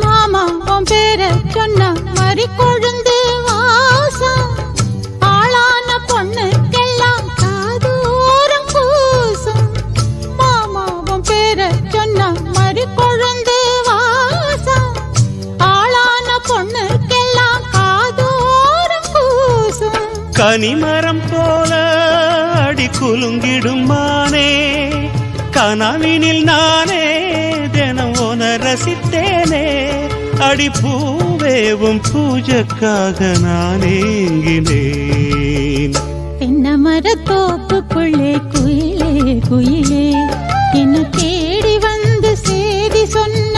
மாமா உன் பேர சொன்ன மறி கொழுந்து வாசம் ஆளான பொண்ணுக்கெல்லாம் காதோரம் பூசும். மாமா உன் பேர சொன்ன மறி கொழுந்து வாசம் ஆளான பொண்ணுக்கெல்லாம் காதோரம் பூசும். கனிமரம் போல அடி குலுங்கிடும் மானே கனவினில் நானே தினம் உன ரசித்தேனே அடி பூவேவும் பூஜைக்காக நான் ஏங்கினேன். தென்னை மரத்தோப்புக்குள்ளே குயிலே குயிலே என்ன தேடி வந்து சேதி சொன்ன